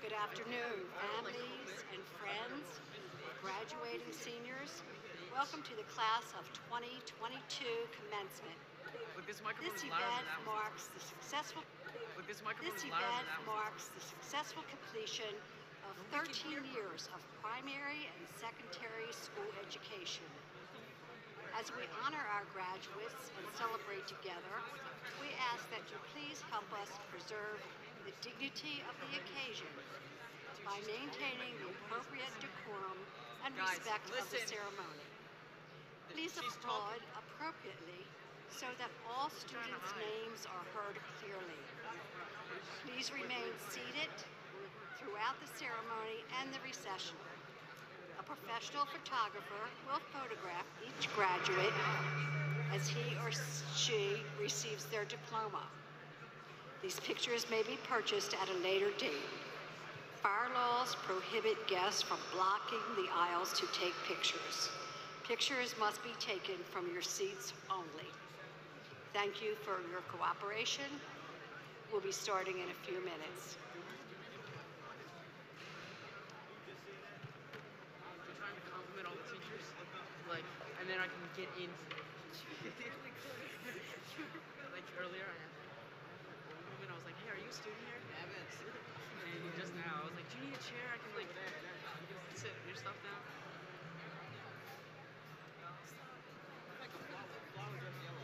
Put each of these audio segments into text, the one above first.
Good afternoon, families and friends, graduating seniors. Welcome to the class of 2022 commencement. This event marks the successful completion of 13 years of primary and secondary school education. As we honor our graduates and celebrate together, we ask that you please help us preserve the dignity of the occasion by maintaining the appropriate decorum and respect of the ceremony. Please applaud appropriately so that all students' names are heard clearly. Please remain seated throughout the ceremony and the recession. A professional photographer will photograph each graduate as he or she receives their diploma. These pictures may be purchased at a later date. Fire laws prohibit guests from blocking the aisles to take pictures. Pictures must be taken from your seats only. Thank you for your cooperation. We'll be starting in a few minutes. I'm trying to compliment all the teachers, and then I can get into like earlier, I was like, hey, are you a student here? And just now, I was like, do you need a chair? I can sit your stuff down. Like a flower just yellow.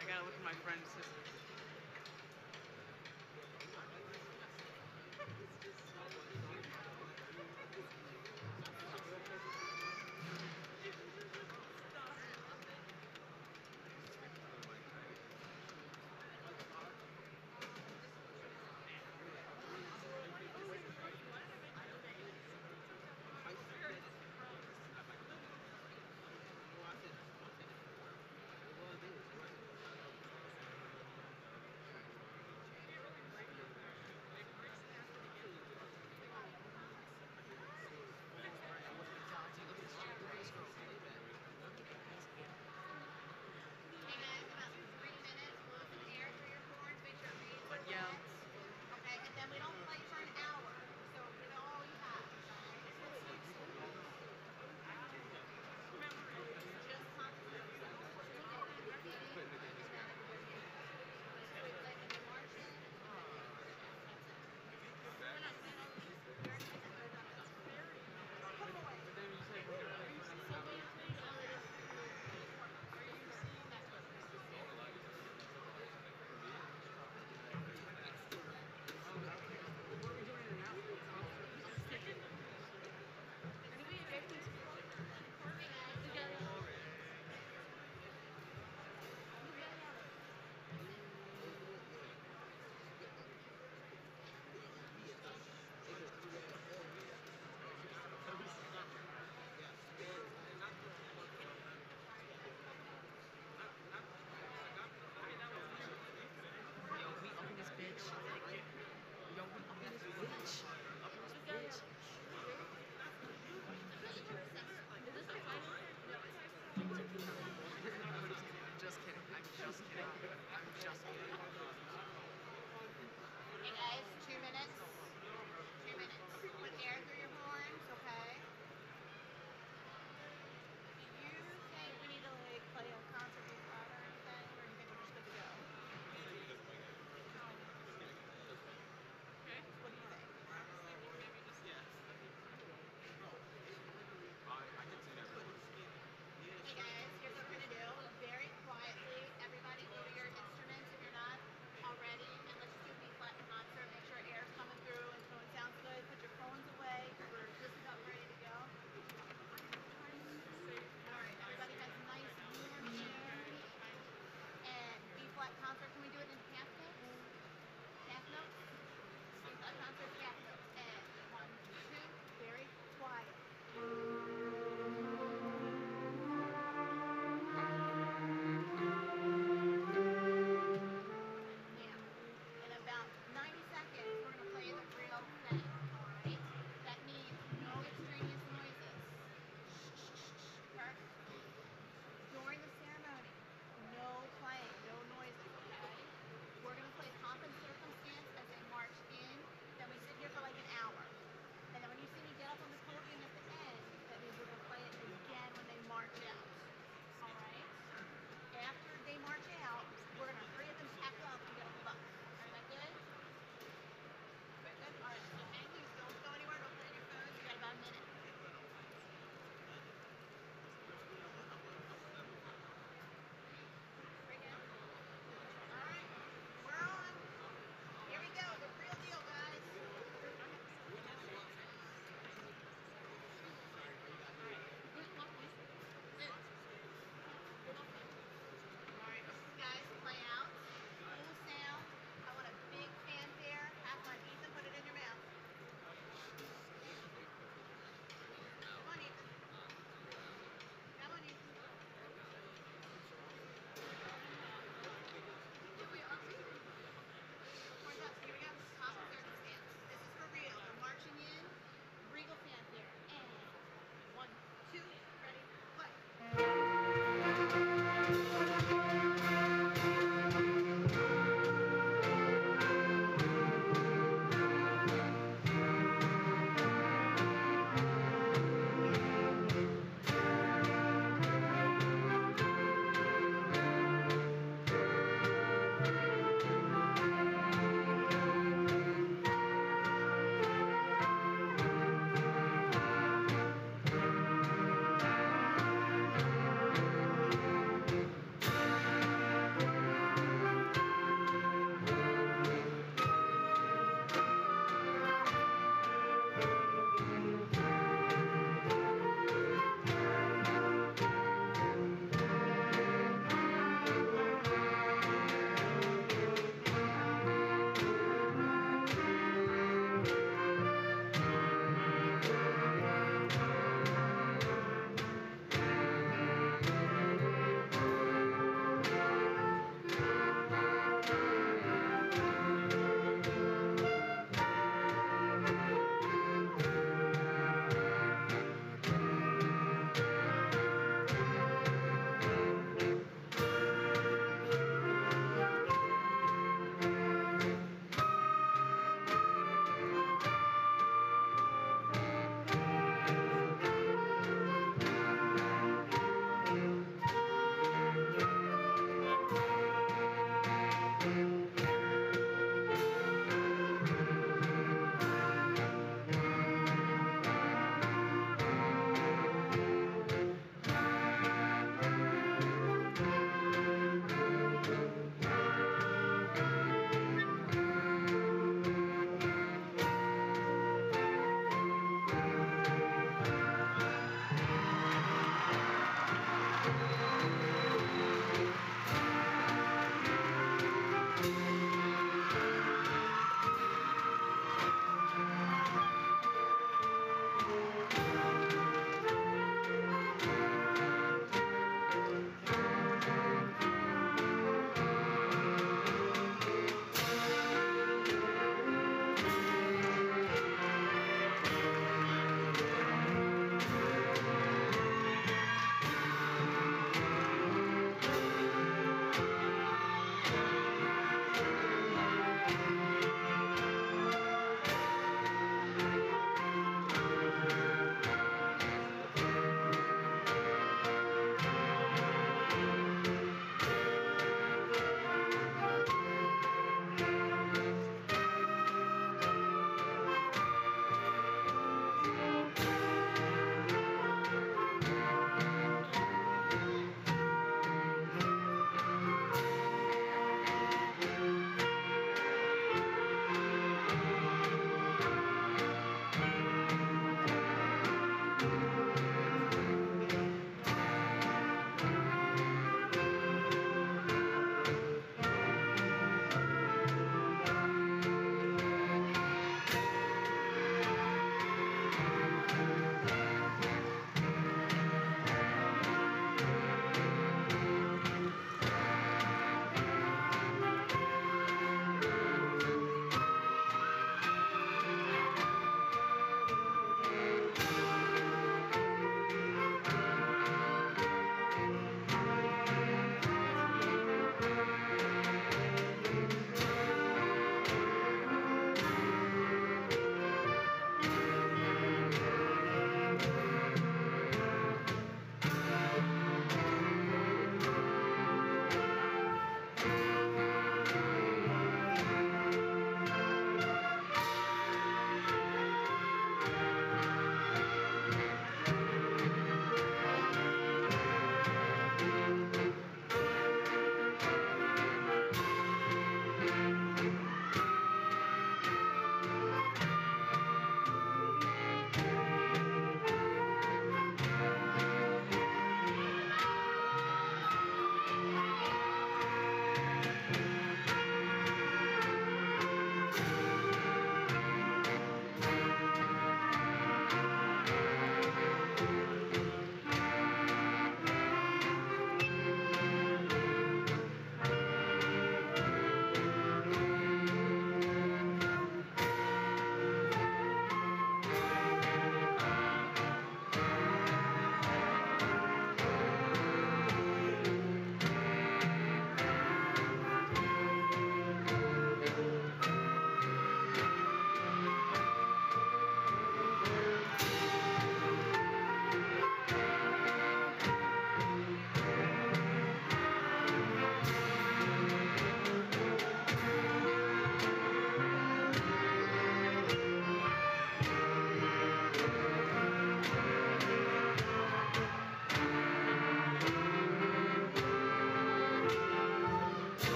I gotta look at my friend's sister.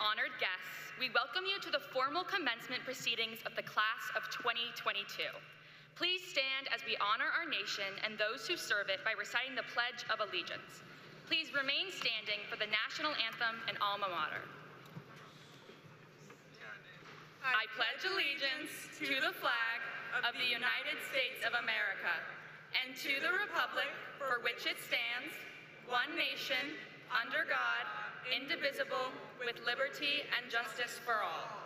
honored guests, we welcome you to the formal commencement proceedings of the class of 2022. Please stand as we honor our nation and those who serve it by reciting the Pledge of Allegiance. Please remain standing for the national anthem and alma mater. I pledge allegiance to the flag of the United States of America and to the republic for which it stands, one nation, under God, indivisible, with liberty and justice for all.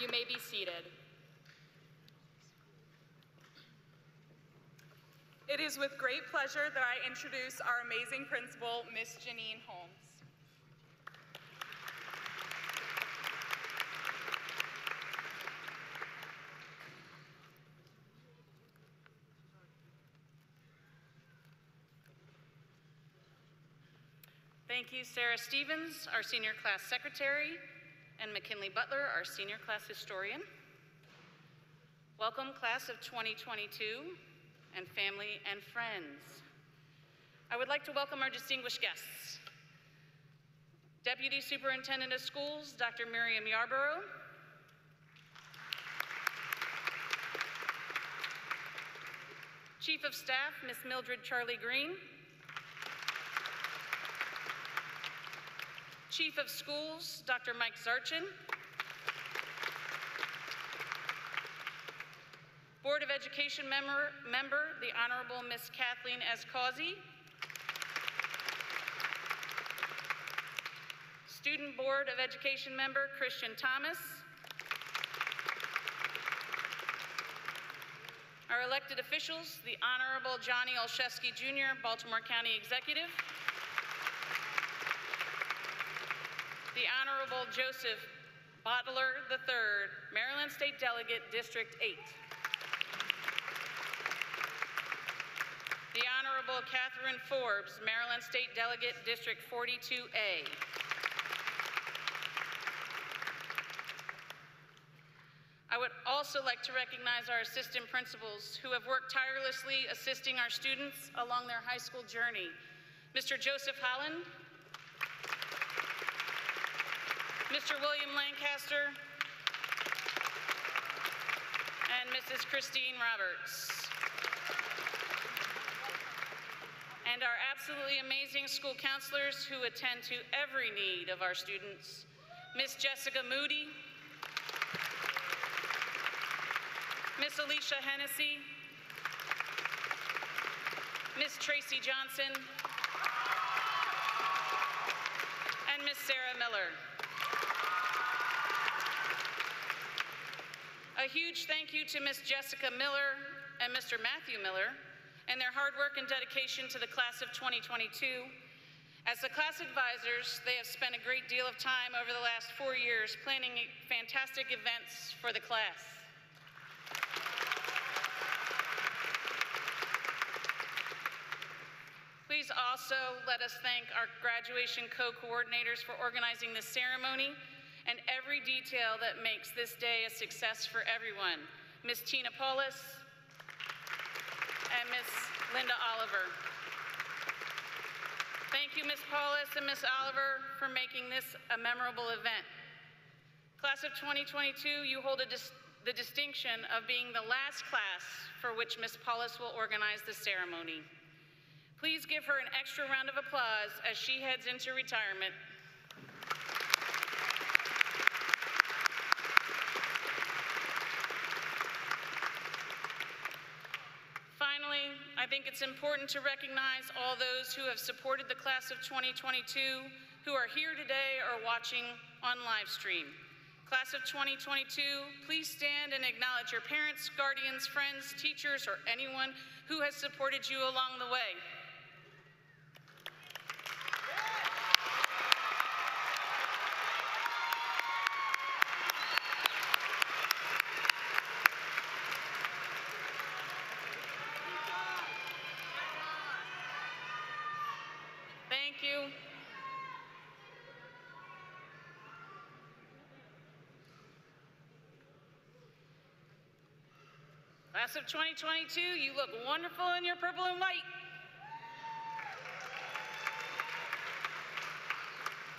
You may be seated. It is with great pleasure that I introduce our amazing principal, Miss Janine Holmes. Thank you, Sarah Stevens, our senior class secretary, and McKinley Butler, our senior class historian. Welcome, class of 2022, and family and friends. I would like to welcome our distinguished guests. Deputy Superintendent of Schools, Dr. Miriam Yarborough. Chief of Staff, Ms. Mildred Charlie Green. Chief of Schools, Dr. Mike Zarchin. Board of Education member, the Honorable Miss Kathleen S. Causey. Student Board of Education member, Christian Thomas. Our elected officials, the Honorable Johnny Olszewski Jr., Baltimore County Executive. The Honorable Joseph Bottler III, Maryland State Delegate, District 8. The Honorable Catherine Forbes, Maryland State Delegate, District 42A. I would also like to recognize our assistant principals who have worked tirelessly assisting our students along their high school journey. Mr. Joseph Holland, Mr. William Lancaster, and Mrs. Christine Roberts. And our absolutely amazing school counselors who attend to every need of our students. Miss Jessica Moody, Miss Alicia Hennessy, Miss Tracy Johnson, and Miss Sarah Miller. A huge thank you to Miss Jessica Miller and Mr. Matthew Miller and their hard work and dedication to the class of 2022. As the class advisors, they have spent a great deal of time over the last 4 years planning fantastic events for the class. Please also let us thank our graduation co-coordinators for organizing this ceremony and every detail that makes this day a success for everyone. Ms. Tina Paulus and Ms. Linda Oliver. Thank you, Ms. Paulus and Ms. Oliver, for making this a memorable event. Class of 2022, you hold the distinction of being the last class for which Ms. Paulus will organize the ceremony. Please give her an extra round of applause as she heads into retirement. Finally, I think it's important to recognize all those who have supported the class of 2022 who are here today or watching on live stream. Class of 2022, please stand and acknowledge your parents, guardians, friends, teachers, or anyone who has supported you along the way. Thank you. Class of 2022, you look wonderful in your purple and white.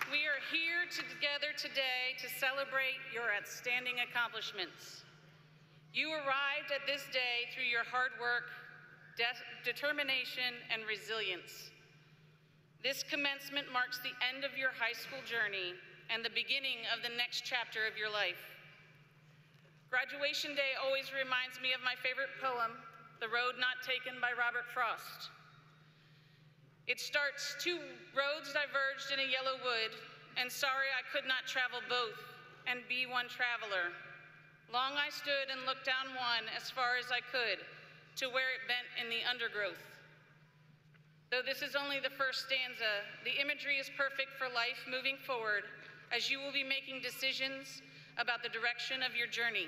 We are here together today to celebrate your outstanding accomplishments. You arrived at this day through your hard work, determination, and resilience. This commencement marks the end of your high school journey and the beginning of the next chapter of your life. Graduation Day always reminds me of my favorite poem, The Road Not Taken by Robert Frost. It starts, 2 roads diverged in a yellow wood, and sorry I could not travel both and be one traveler. Long I stood and looked down one as far as I could to where it bent in the undergrowth. Though this is only the first stanza, the imagery is perfect for life moving forward as you will be making decisions about the direction of your journey.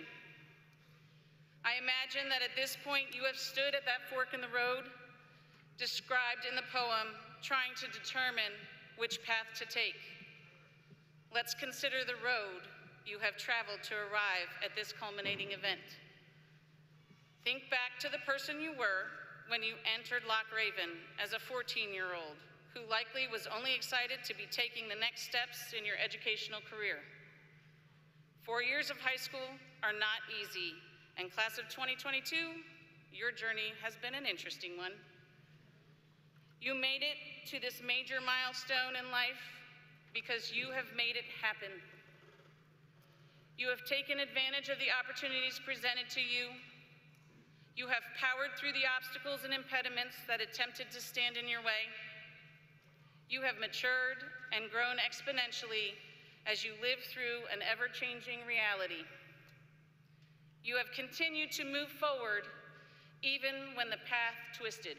I imagine that at this point you have stood at that fork in the road described in the poem, trying to determine which path to take. Let's consider the road you have traveled to arrive at this culminating event. Think back to the person you were when you entered Loch as a 14-year-old who likely was only excited to be taking the next steps in your educational career. 4 years of high school are not easy, and class of 2022, your journey has been an interesting one. You made it to this major milestone in life because you have made it happen. You have taken advantage of the opportunities presented to you. You have powered through the obstacles and impediments that attempted to stand in your way. You have matured and grown exponentially as you live through an ever-changing reality. You have continued to move forward even when the path twisted.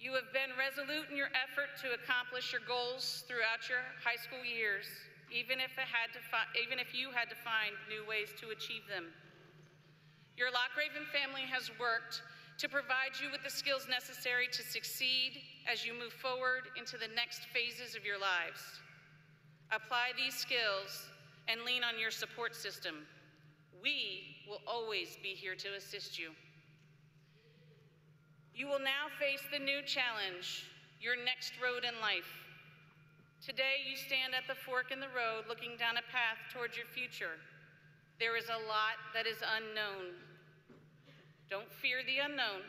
You have been resolute in your effort to accomplish your goals throughout your high school years, even if you had to find new ways to achieve them. Your Loch family has worked to provide you with the skills necessary to succeed as you move forward into the next phases of your lives. Apply these skills and lean on your support system. We will always be here to assist you. You will now face the new challenge, your next road in life. Today, you stand at the fork in the road looking down a path towards your future. There is a lot that is unknown. Don't fear the unknown.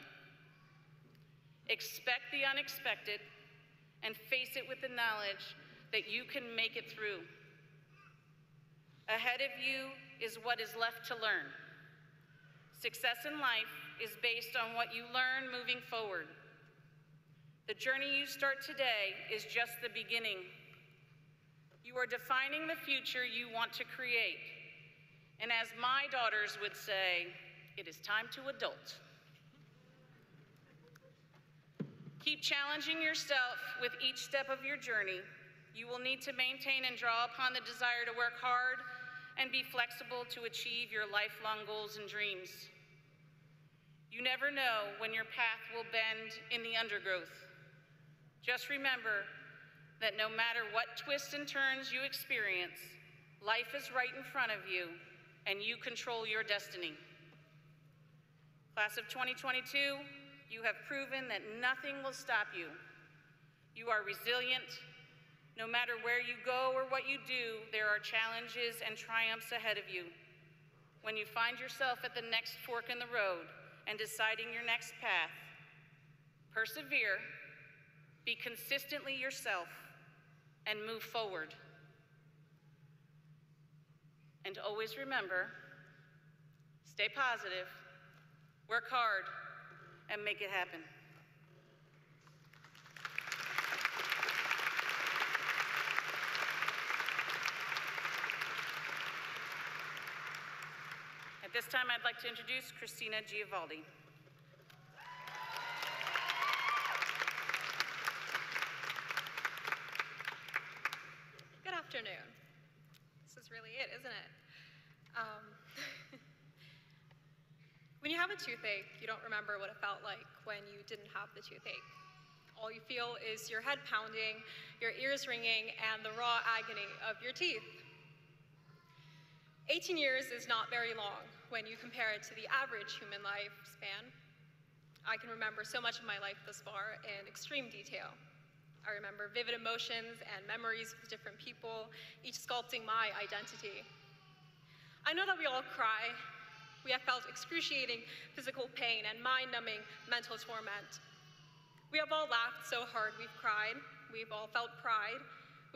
Expect the unexpected and face it with the knowledge that you can make it through. Ahead of you is what is left to learn. Success in life is based on what you learn moving forward. The journey you start today is just the beginning. You are defining the future you want to create. And as my daughters would say, it is time to adult. Keep challenging yourself with each step of your journey. You will need to maintain and draw upon the desire to work hard and be flexible to achieve your lifelong goals and dreams. You never know when your path will bend in the undergrowth. Just remember that no matter what twists and turns you experience, life is right in front of you and you control your destiny. Class of 2022, you have proven that nothing will stop you. You are resilient. No matter where you go or what you do, there are challenges and triumphs ahead of you. When you find yourself at the next fork in the road and deciding your next path, persevere, be consistently yourself, and move forward. And always remember, stay positive, work hard, and make it happen. At this time, I'd like to introduce Christina Giavaldi. Good afternoon. This is really it, isn't it? When you have a toothache, you don't remember what it felt like when you didn't have the toothache. All you feel is your head pounding, your ears ringing, and the raw agony of your teeth. 18 years is not very long when you compare it to the average human lifespan. I can remember so much of my life thus far in extreme detail. I remember vivid emotions and memories with different people, each sculpting my identity. I know that we all cry. We have felt excruciating physical pain and mind-numbing mental torment. We have all laughed so hard we've cried. We've all felt pride.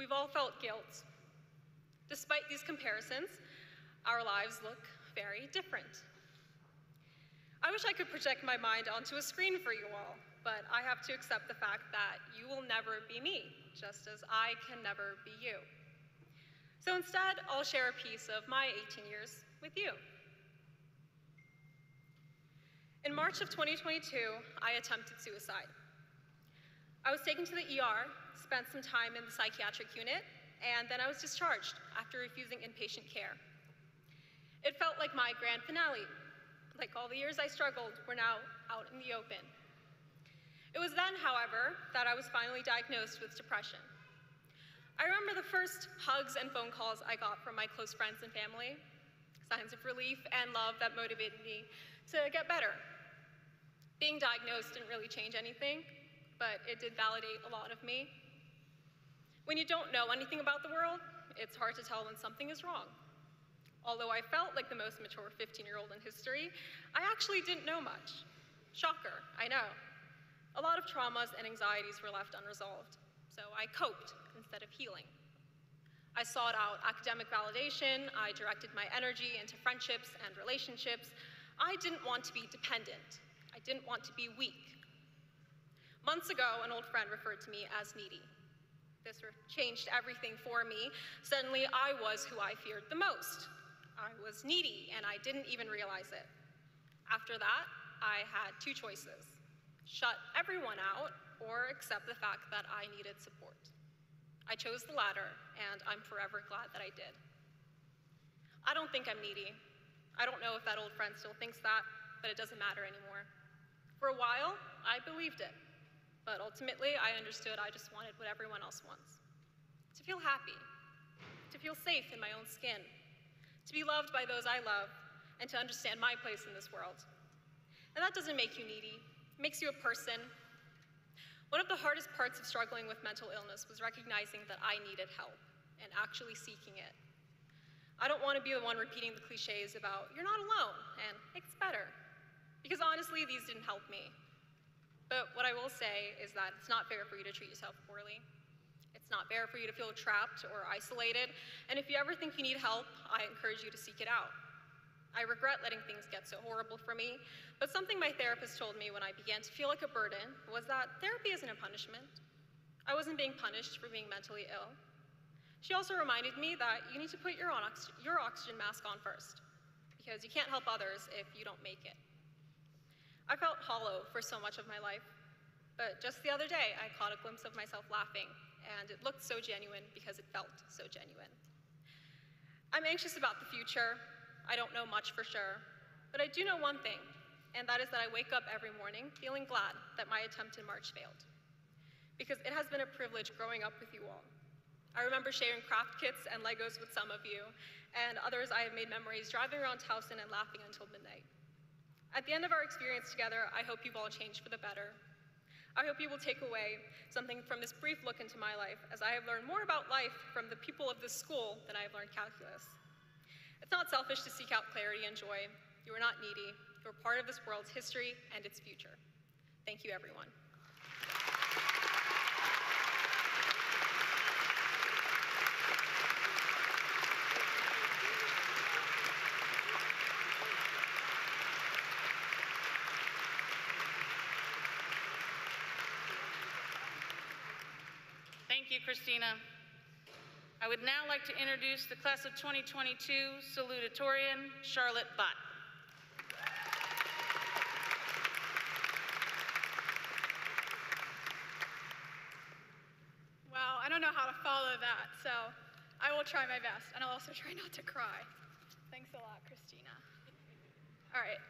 We've all felt guilt. Despite these comparisons, our lives look very different. I wish I could project my mind onto a screen for you all, but I have to accept the fact that you will never be me, just as I can never be you. So instead, I'll share a piece of my 18 years with you. In March of 2022, I attempted suicide. I was taken to the ER, spent some time in the psychiatric unit, and then I was discharged after refusing inpatient care. It felt like my grand finale. Like all the years I struggled were now out in the open. It was then, however, that I was finally diagnosed with depression. I remember the first hugs and phone calls I got from my close friends and family, signs of relief and love that motivated me to get better. Being diagnosed didn't really change anything, but it did validate a lot of me. When you don't know anything about the world, it's hard to tell when something is wrong. Although I felt like the most mature 15-year-old in history, I actually didn't know much. Shocker, I know. A lot of traumas and anxieties were left unresolved, so I coped instead of healing. I sought out academic validation, I directed my energy into friendships and relationships. I didn't want to be dependent. I didn't want to be weak. Months ago, an old friend referred to me as needy. This changed everything for me. Suddenly, I was who I feared the most. I was needy, and I didn't even realize it. After that, I had two choices: shut everyone out or accept the fact that I needed support. I chose the latter, and I'm forever glad that I did. I don't think I'm needy. I don't know if that old friend still thinks that, but it doesn't matter anymore. For a while, I believed it. But ultimately, I understood I just wanted what everyone else wants. To feel happy, to feel safe in my own skin, to be loved by those I love, and to understand my place in this world. And that doesn't make you needy, it makes you a person. One of the hardest parts of struggling with mental illness was recognizing that I needed help and actually seeking it. I don't want to be the one repeating the cliches about, you're not alone, and it gets better. Because honestly, these didn't help me. But what I will say is that it's not fair for you to treat yourself poorly. It's not fair for you to feel trapped or isolated. And if you ever think you need help, I encourage you to seek it out. I regret letting things get so horrible for me, but something my therapist told me when I began to feel like a burden was that therapy isn't a punishment. I wasn't being punished for being mentally ill. She also reminded me that you need to put your oxygen mask on first, because you can't help others if you don't make it. I felt hollow for so much of my life, but just the other day, I caught a glimpse of myself laughing, and it looked so genuine because it felt so genuine. I'm anxious about the future. I don't know much for sure, but I do know one thing, and that is that I wake up every morning feeling glad that my attempt in March failed, because it has been a privilege growing up with you all. I remember sharing craft kits and Legos with some of you, and others I have made memories driving around Towson and laughing until midnight. At the end of our experience together, I hope you've all changed for the better. I hope you will take away something from this brief look into my life, as I have learned more about life from the people of this school than I have learned calculus. It's not selfish to seek out clarity and joy. You are not needy. You are part of this world's history and its future. Thank you, everyone. Thank you, Christina. I would now like to introduce the class of 2022 salutatorian, Charlotte Bott. Wow, I don't know how to follow that, so I will try my best, and I'll also try not to cry. Thanks a lot, Christina. All right,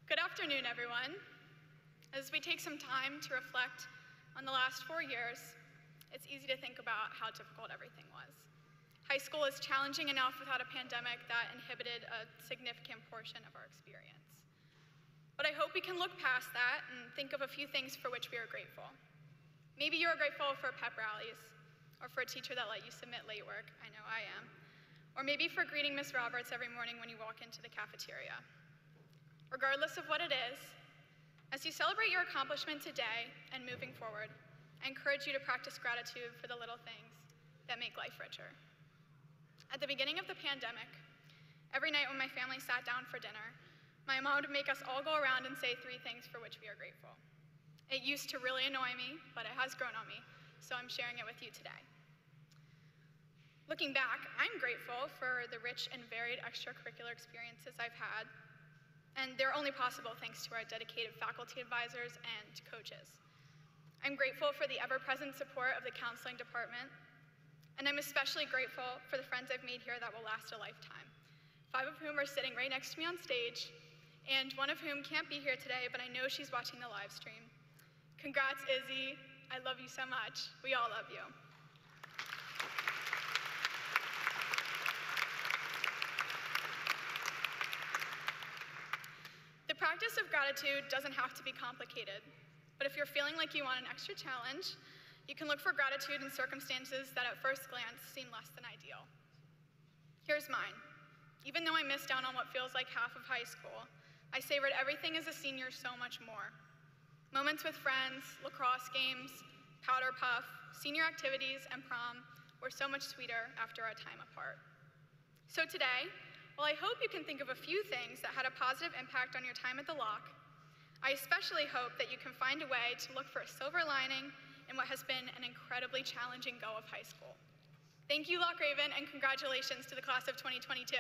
good afternoon, everyone. As we take some time to reflect on the last 4 years, it's easy to think about how difficult everything was. High school is challenging enough without a pandemic that inhibited a significant portion of our experience. But I hope we can look past that and think of a few things for which we are grateful. Maybe you're grateful for pep rallies, or for a teacher that let you submit late work. I know I am. Or maybe for greeting Miss Roberts every morning when you walk into the cafeteria. Regardless of what it is, as you celebrate your accomplishment today and moving forward, I encourage you to practice gratitude for the little things that make life richer. At the beginning of the pandemic, every night when my family sat down for dinner, my mom would make us all go around and say 3 things for which we are grateful. It used to really annoy me, but it has grown on me, so I'm sharing it with you today. Looking back, I'm grateful for the rich and varied extracurricular experiences I've had, and they're only possible thanks to our dedicated faculty advisors and coaches. I'm grateful for the ever-present support of the counseling department, and I'm especially grateful for the friends I've made here that will last a lifetime, 5 of whom are sitting right next to me on stage, and 1 of whom can't be here today, but I know she's watching the live stream. Congrats, Izzy. I love you so much. We all love you. The practice of gratitude doesn't have to be complicated, but if you're feeling like you want an extra challenge, you can look for gratitude in circumstances that at first glance seem less than ideal. Here's mine. Even though I missed out on what feels like half of high school, I savored everything as a senior so much more. Moments with friends, lacrosse games, powder puff, senior activities, and prom were so much sweeter after our time apart. So today, while I hope you can think of a few things that had a positive impact on your time at the Loch, I especially hope that you can find a way to look for a silver lining in what has been an incredibly challenging go of high school. Thank you, Loch Raven, and congratulations to the class of 2022.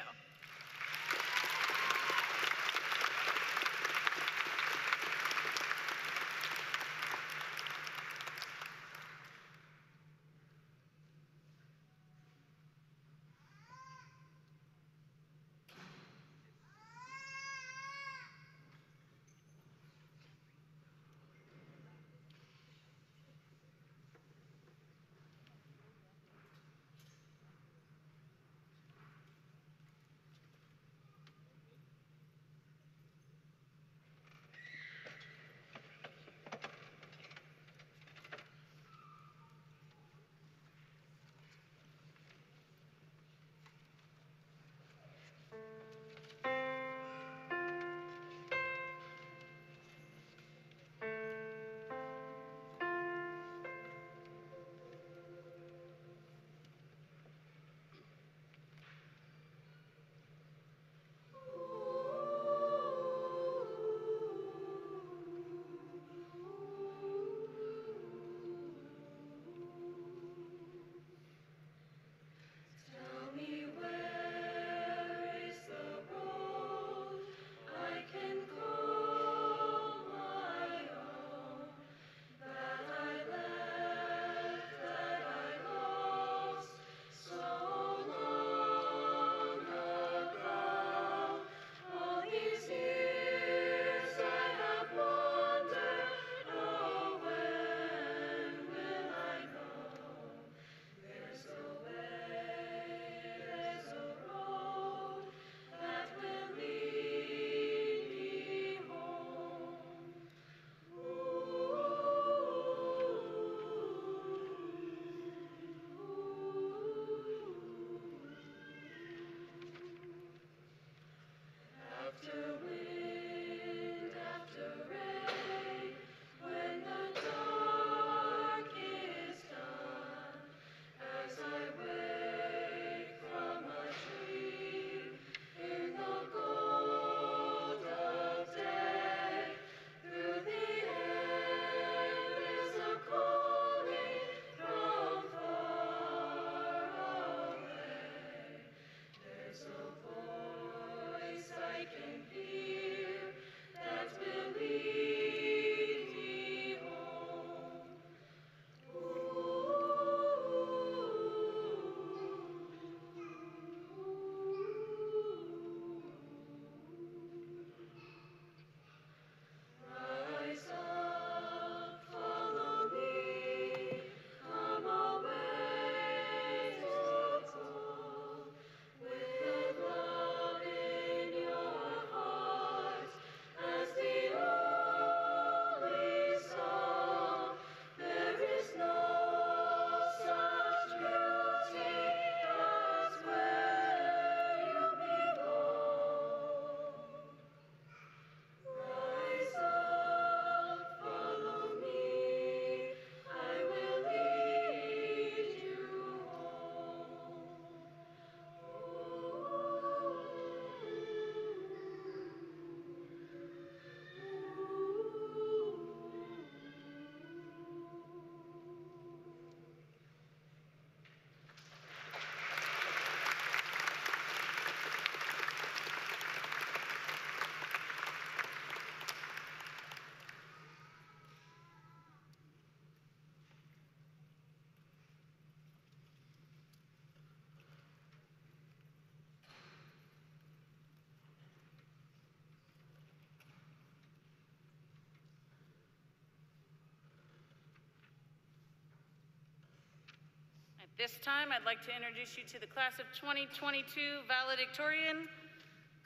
This time, I'd like to introduce you to the class of 2022 valedictorian,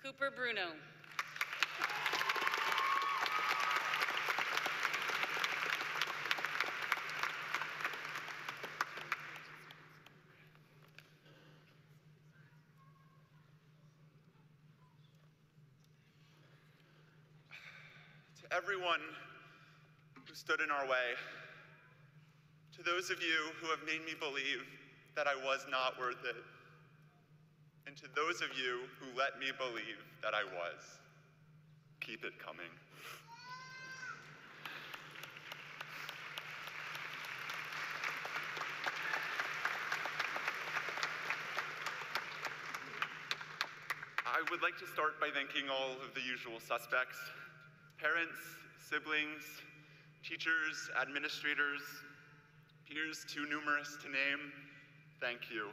Cooper Bruno. To everyone who stood in our way, to those of you who have made me believe that I was not worth it, and to those of you who let me believe that I was, keep it coming. I would like to start by thanking all of the usual suspects: parents, siblings, teachers, administrators, peers too numerous to name. Thank you.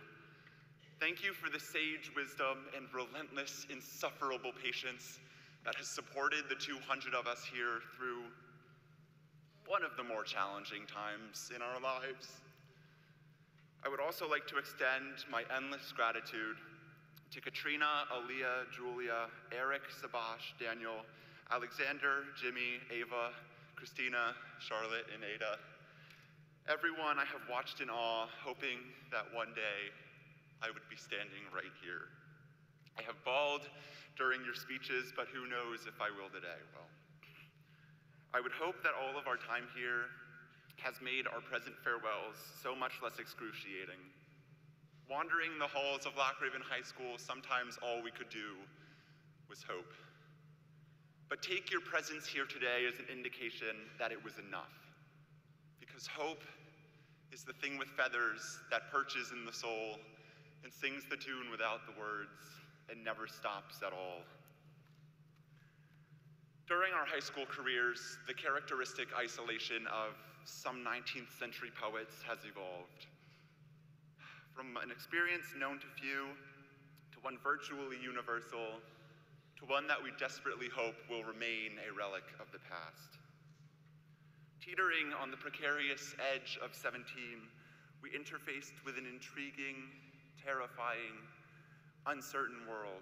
Thank you for the sage wisdom and relentless, insufferable patience that has supported the 200 of us here through one of the more challenging times in our lives. I would also like to extend my endless gratitude to Katrina, Aaliyah, Julia, Eric, Sabash, Daniel, Alexander, Jimmy, Ava, Christina, Charlotte, and Ada. Everyone I have watched in awe, hoping that one day I would be standing right here. I have bawled during your speeches, but who knows if I will today. Well, I would hope that all of our time here has made our present farewells so much less excruciating. Wandering the halls of Loch High School, sometimes all we could do was hope. But take your presence here today as an indication that it was enough. Because hope is the thing with feathers that perches in the soul and sings the tune without the words and never stops at all. During our high school careers, the characteristic isolation of some 19th century poets has evolved. From an experience known to few, to one virtually universal, to one that we desperately hope will remain a relic of the past. Teetering on the precarious edge of 17, we interfaced with an intriguing, terrifying, uncertain world.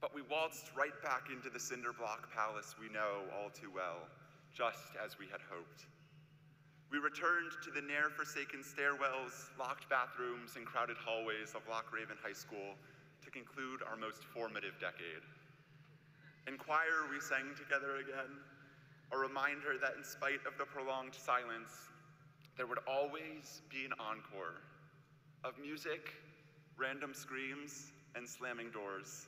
But we waltzed right back into the cinder block palace we know all too well, just as we had hoped. We returned to the ne'er-forsaken stairwells, locked bathrooms, and crowded hallways of Loch High School to conclude our most formative decade. In choir, we sang together again, a reminder that in spite of the prolonged silence, there would always be an encore of music, random screams, and slamming doors.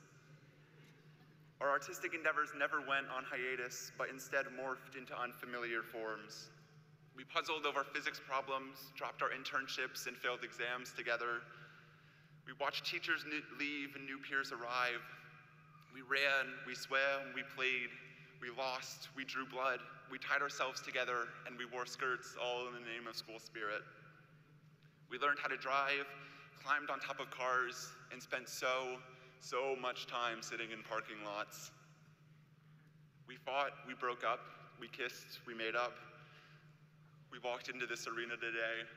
Our artistic endeavors never went on hiatus, but instead morphed into unfamiliar forms. We puzzled over physics problems, dropped our internships, and failed exams together. We watched teachers leave and new peers arrive. We ran, we swam, we played, we lost, we drew blood, we tied ourselves together, and we wore skirts, all in the name of school spirit. We learned how to drive, climbed on top of cars, and spent so much time sitting in parking lots. We fought, we broke up, we kissed, we made up. We walked into this arena today,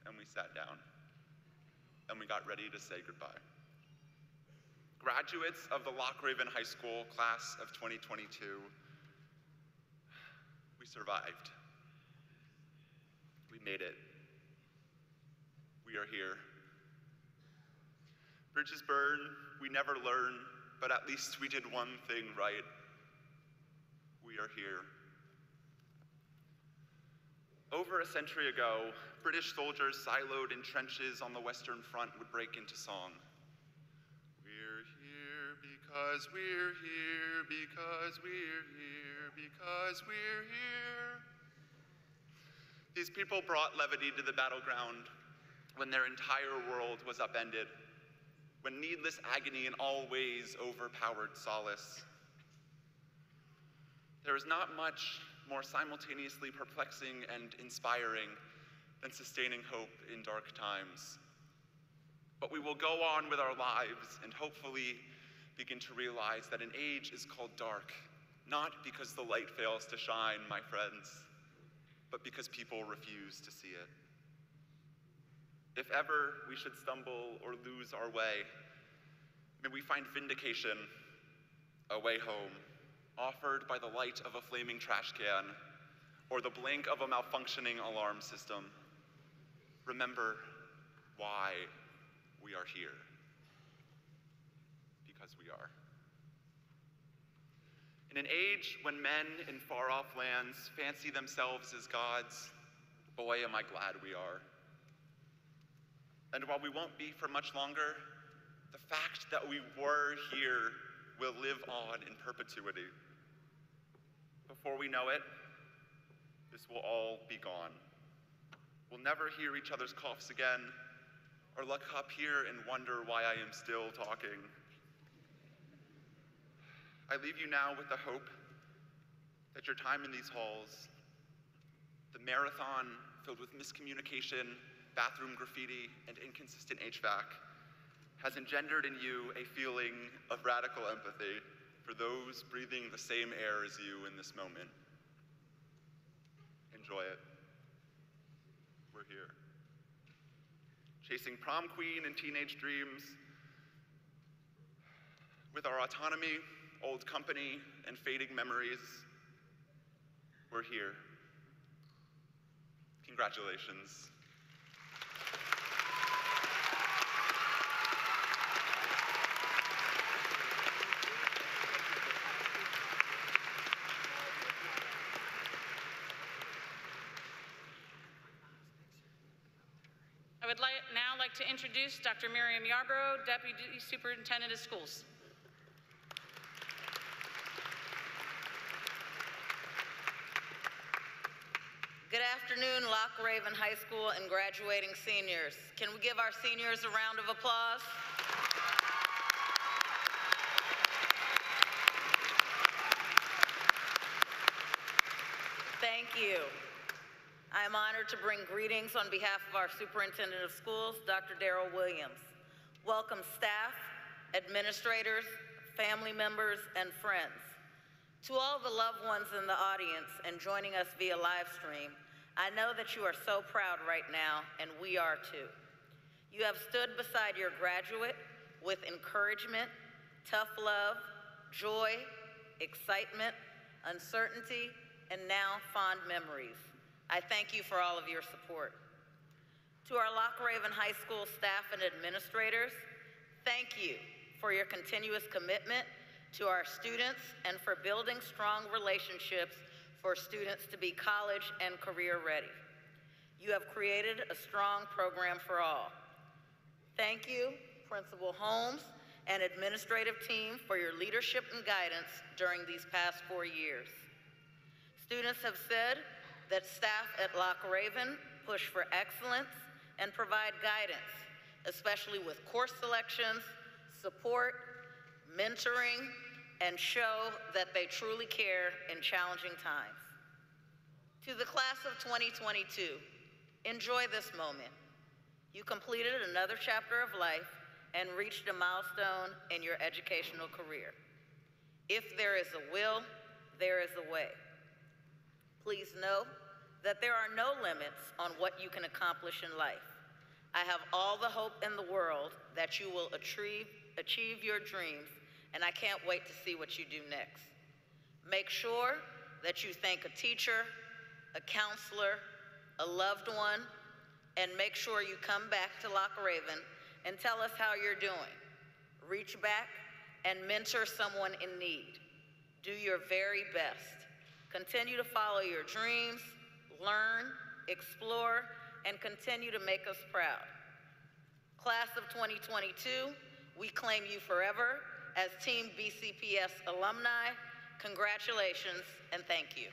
and we sat down, and we got ready to say goodbye. Graduates of the Loch High School class of 2022, we survived. We made it. We are here. Bridges burn, we never learn, but at least we did one thing right. We are here. Over a century ago, British soldiers siloed in trenches on the Western Front would break into song. We're here because we're here, because we're here, because we're here. These people brought levity to the battleground when their entire world was upended, when needless agony in all ways overpowered solace. There is not much more simultaneously perplexing and inspiring than sustaining hope in dark times. But we will go on with our lives and hopefully begin to realize that an age is called dark, not because the light fails to shine, my friends, but because people refuse to see it. If ever we should stumble or lose our way, may we find vindication, a way home, offered by the light of a flaming trash can or the blink of a malfunctioning alarm system. Remember why we are here. Because we are. In an age when men in far-off lands fancy themselves as gods, boy, am I glad we are. And while we won't be for much longer, the fact that we were here will live on in perpetuity. Before we know it, this will all be gone. We'll never hear each other's coughs again, or look up here and wonder why I am still talking. I leave you now with the hope that your time in these halls, the marathon filled with miscommunication, bathroom graffiti, and inconsistent HVAC, has engendered in you a feeling of radical empathy for those breathing the same air as you in this moment. Enjoy it. We're here. Chasing prom queen and teenage dreams, with our autonomy, old company, and fading memories, we're here. Congratulations. I would now like to introduce Dr. Miriam Yarbrough, Deputy Superintendent of Schools. Good afternoon, Loch Raven High School and graduating seniors. Can we give our seniors a round of applause? Thank you. I am honored to bring greetings on behalf of our Superintendent of Schools, Dr. Darrell Williams. Welcome staff, administrators, family members, and friends. To all the loved ones in the audience and joining us via live stream, I know that you are so proud right now, and we are too. You have stood beside your graduate with encouragement, tough love, joy, excitement, uncertainty, and now fond memories. I thank you for all of your support. To our Loch Raven High School staff and administrators, thank you for your continuous commitment to our students and for building strong relationships for students to be college and career ready. You have created a strong program for all. Thank you, Principal Holmes and administrative team, for your leadership and guidance during these past 4 years. Students have said that staff at Loch Raven push for excellence and provide guidance, especially with course selections, support, mentoring, and show that they truly care in challenging times. To the class of 2022, enjoy this moment. You completed another chapter of life and reached a milestone in your educational career. If there is a will, there is a way. Please know that there are no limits on what you can accomplish in life. I have all the hope in the world that you will achieve your dreams, and I can't wait to see what you do next. Make sure that you thank a teacher, a counselor, a loved one, and make sure you come back to Loch Raven and tell us how you're doing. Reach back and mentor someone in need. Do your very best. Continue to follow your dreams, learn, explore, and continue to make us proud. Class of 2022, we claim you forever as Team BCPS alumni. Congratulations and thank you.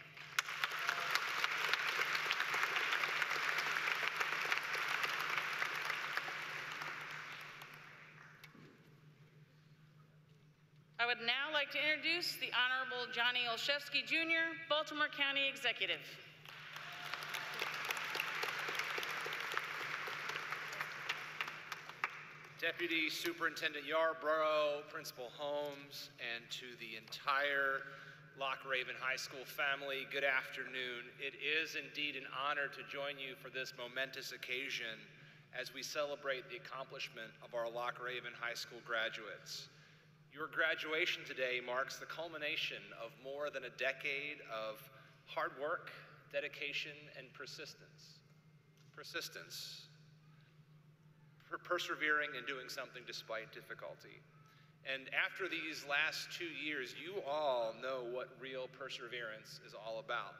I would now like to introduce the Honorable Johnny Olszewski Jr., Baltimore County Executive. Deputy Superintendent Yarbrough, Principal Holmes, and to the entire Loch Raven High School family, good afternoon. It is indeed an honor to join you for this momentous occasion as we celebrate the accomplishment of our Loch Raven High School graduates. Your graduation today marks the culmination of more than a decade of hard work, dedication, and persistence. Persevering and doing something despite difficulty. And after these last 2 years, you all know what real perseverance is all about,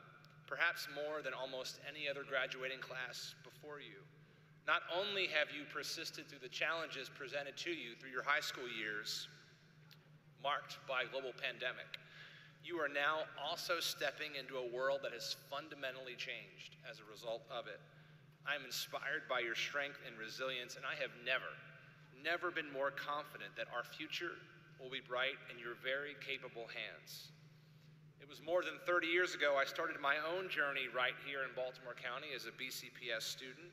perhaps more than almost any other graduating class before you. Not only have you persisted through the challenges presented to you through your high school years, marked by a global pandemic, you are now also stepping into a world that has fundamentally changed as a result of it. I'm inspired by your strength and resilience, and I have never been more confident that our future will be bright in your very capable hands. It was more than 30 years ago I started my own journey right here in Baltimore County as a BCPS student.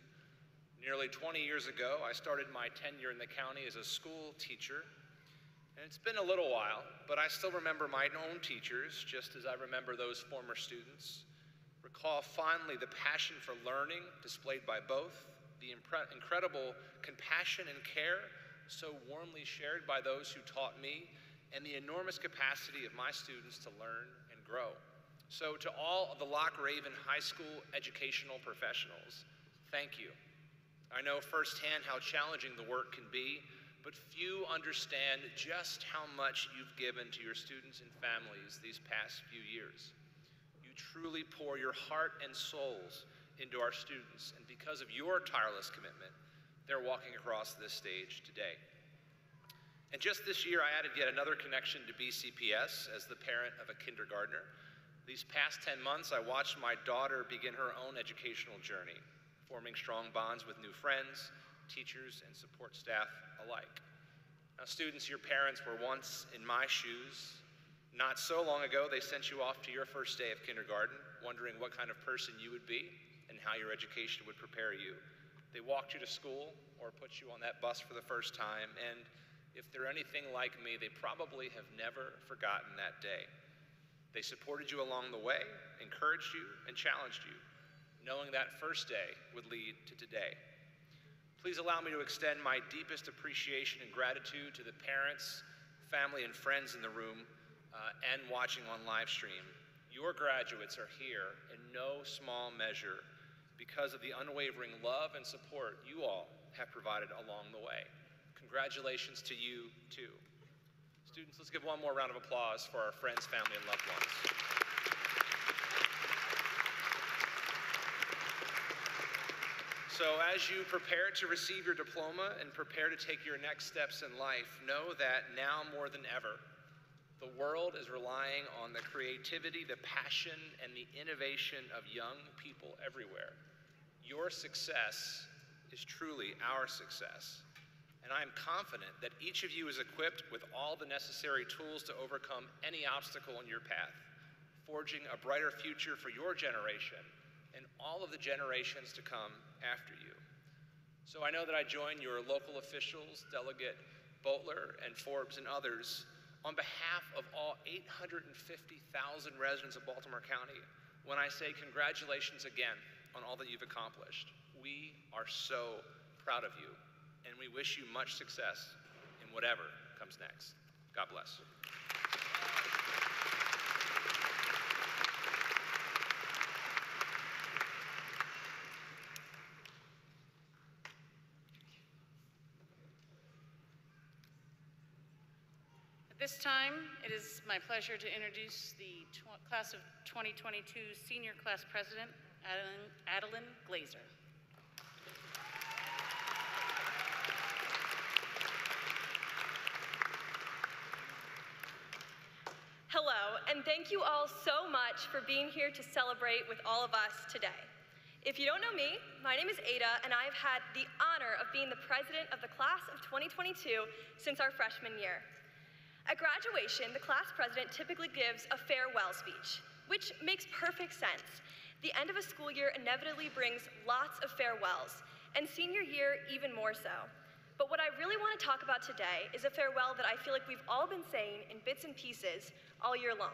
Nearly 20 years ago, I started my tenure in the county as a school teacher. And it's been a little while, but I still remember my own teachers, just as I remember those former students. Recall fondly the passion for learning displayed by both, the incredible compassion and care so warmly shared by those who taught me, and the enormous capacity of my students to learn and grow. So to all of the Loch Raven High School educational professionals, thank you. I know firsthand how challenging the work can be, but few understand just how much you've given to your students and families these past few years. You truly pour your heart and souls into our students, and because of your tireless commitment, they're walking across this stage today. And just this year, I added yet another connection to BCPS as the parent of a kindergartner. These past 10 months, I watched my daughter begin her own educational journey, forming strong bonds with new friends, teachers, and support staff alike. Now, students, your parents were once in my shoes. Not so long ago, they sent you off to your first day of kindergarten, wondering what kind of person you would be and how your education would prepare you. They walked you to school or put you on that bus for the first time, and if they're anything like me, they probably have never forgotten that day. They supported you along the way, encouraged you, and challenged you, knowing that first day would lead to today. Please allow me to extend my deepest appreciation and gratitude to the parents, family, and friends in the room and watching on live stream. Your graduates are here in no small measure because of the unwavering love and support you all have provided along the way. Congratulations to you, too. Students, let's give one more round of applause for our friends, family, and loved ones. So as you prepare to receive your diploma and prepare to take your next steps in life, know that now more than ever, the world is relying on the creativity, the passion, and the innovation of young people everywhere. Your success is truly our success. And I am confident that each of you is equipped with all the necessary tools to overcome any obstacle in your path, forging a brighter future for your generation and all of the generations to come after you. So I know that I join your local officials, Delegate Boatler and Forbes and others, on behalf of all 850,000 residents of Baltimore County when I say congratulations again on all that you've accomplished. We are so proud of you, and we wish you much success in whatever comes next. God bless. At this time, it is my pleasure to introduce the class of 2022 senior class president, Adeline Glazer. Hello, and thank you all so much for being here to celebrate with all of us today. If you don't know me, my name is Ada, and I've had the honor of being the president of the class of 2022 since our freshman year. At graduation, the class president typically gives a farewell speech, which makes perfect sense. The end of a school year inevitably brings lots of farewells, and senior year even more so. But what I really want to talk about today is a farewell that I feel like we've all been saying in bits and pieces all year long,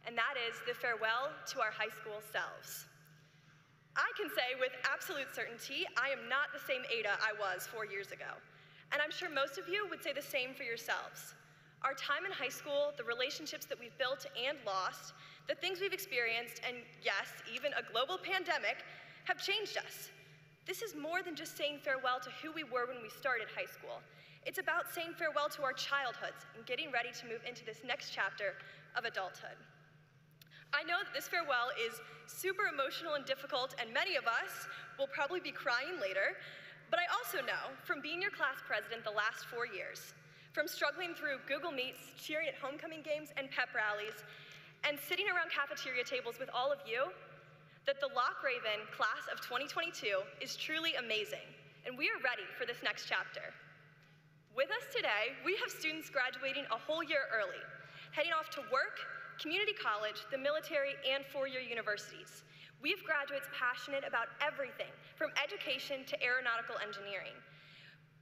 and that is the farewell to our high school selves. I can say with absolute certainty, I am not the same Ada I was 4 years ago. And I'm sure most of you would say the same for yourselves. Our time in high school, the relationships that we've built and lost, the things we've experienced, and yes, even a global pandemic, have changed us. This is more than just saying farewell to who we were when we started high school. It's about saying farewell to our childhoods and getting ready to move into this next chapter of adulthood. I know that this farewell is super emotional and difficult, and many of us will probably be crying later, but I also know from being your class president the last 4 years, from struggling through Google Meets, cheering at homecoming games and pep rallies, and sitting around cafeteria tables with all of you, that the Loch Raven class of 2022 is truly amazing, and we are ready for this next chapter. With us today, we have students graduating a whole year early, heading off to work, community college, the military, and four-year universities. We have graduates passionate about everything, from education to aeronautical engineering,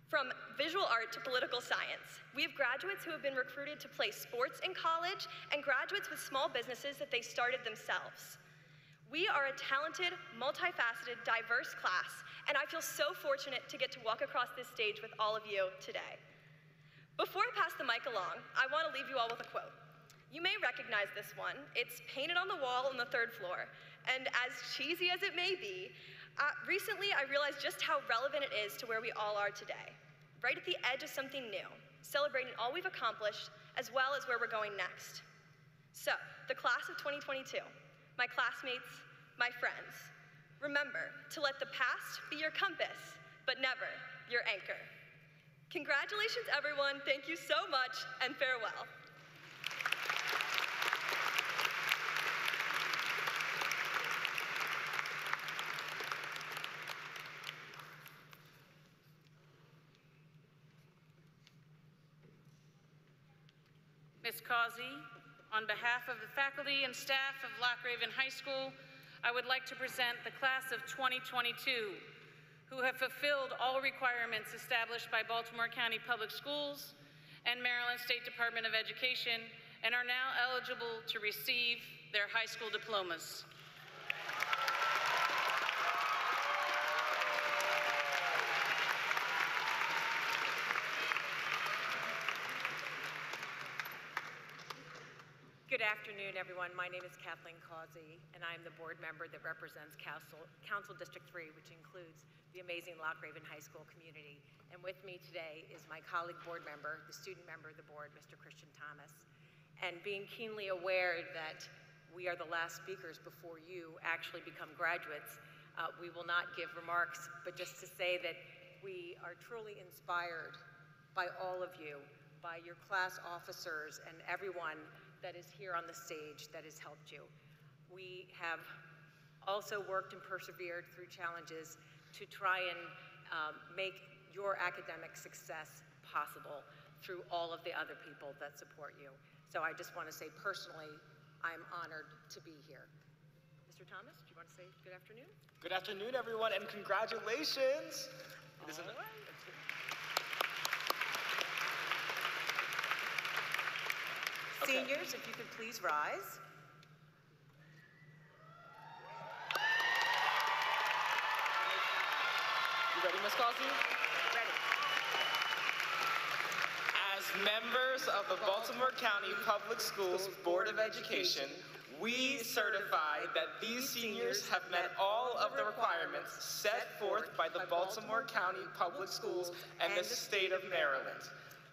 from visual art to political science. We have graduates who have been recruited to play sports in college, and graduates with small businesses that they started themselves. We are a talented, multifaceted, diverse class, and I feel so fortunate to get to walk across this stage with all of you today. Before I pass the mic along, I want to leave you all with a quote. You may recognize this one. It's painted on the wall on the 3rd floor. And as cheesy as it may be, recently I realized just how relevant it is to where we all are today. Right at the edge of something new, celebrating all we've accomplished, as well as where we're going next. So, the class of 2022, my classmates, my friends, remember to let the past be your compass, but never your anchor. Congratulations, everyone. Thank you so much, and farewell. Ms. Causey, on behalf of the faculty and staff of Loch Raven High School, I would like to present the class of 2022, who have fulfilled all requirements established by Baltimore County Public Schools and Maryland State Department of Education, and are now eligible to receive their high school diplomas. Good afternoon, everyone. My name is Kathleen Causey, and I'm the board member that represents Council District 3, which includes the amazing Loch Raven High School community. And with me today is my colleague board member, the student member of the board, Mr. Christian Thomas. And being keenly aware that we are the last speakers before you actually become graduates, we will not give remarks, but just to say that we are truly inspired by all of you, by your class officers and everyone that is here on the stage that has helped you. We have also worked and persevered through challenges to try and make your academic success possible through all of the other people that support you. So I just want to say personally, I'm honored to be here. Mr. Thomas, do you want to say good afternoon? Good afternoon, everyone, and congratulations. It is Seniors, if you could please rise. You ready, Ms. Causey? Ready. As members of the Baltimore County Public Schools Board of Education, we certify that these seniors have met all of the requirements set forth by the Baltimore County Public Schools and the state of Maryland.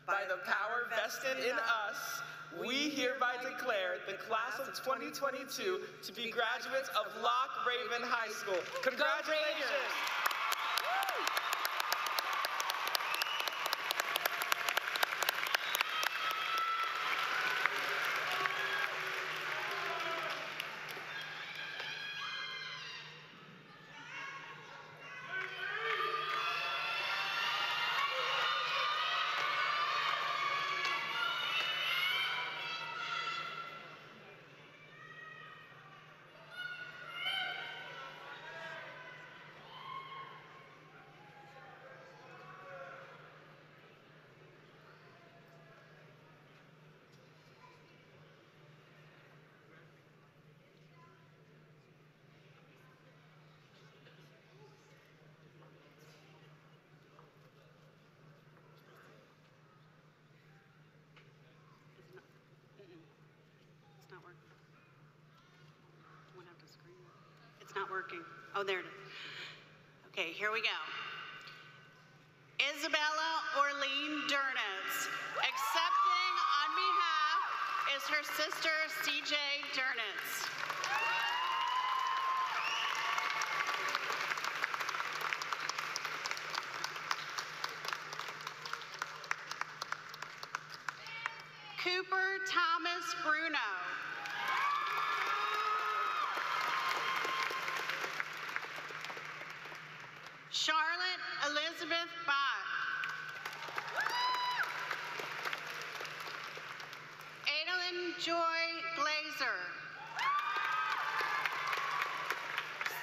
By the power vested in us, we hereby declare the class of 2022 to be graduates of Loch Raven High School. Congratulations! not working. Oh, there it is. Okay, here we go. Isabella Orlean Durnitz. Accepting on behalf is her sister, CJ Durnitz. Cooper Thomas Bruno. Charlotte Elizabeth Bott. Adalyn Joy Glazer.